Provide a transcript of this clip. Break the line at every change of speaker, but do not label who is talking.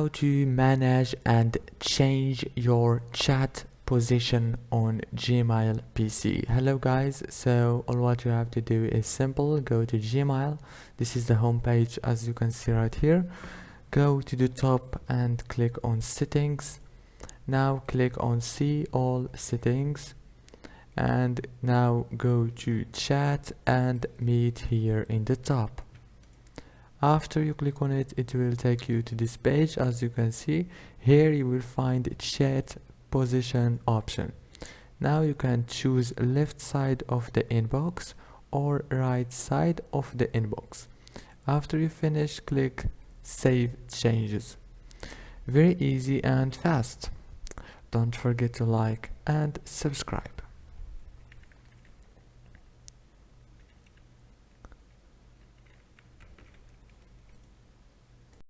how to manage and change your chat position on Gmail PC. Hello guys, so all what you have to do is simple. Go to Gmail. This is the home page, as you can see right here. Go to the top and click on settings. Now click on see all settings, and now go to chat and meet here in the top. After you click on it, it will take you to this page. As you can see here, you will find chat position option. Now you can choose left side of the inbox or right side of the inbox. After you finish, click save changes. Very easy and fast. Don't forget to like and subscribe.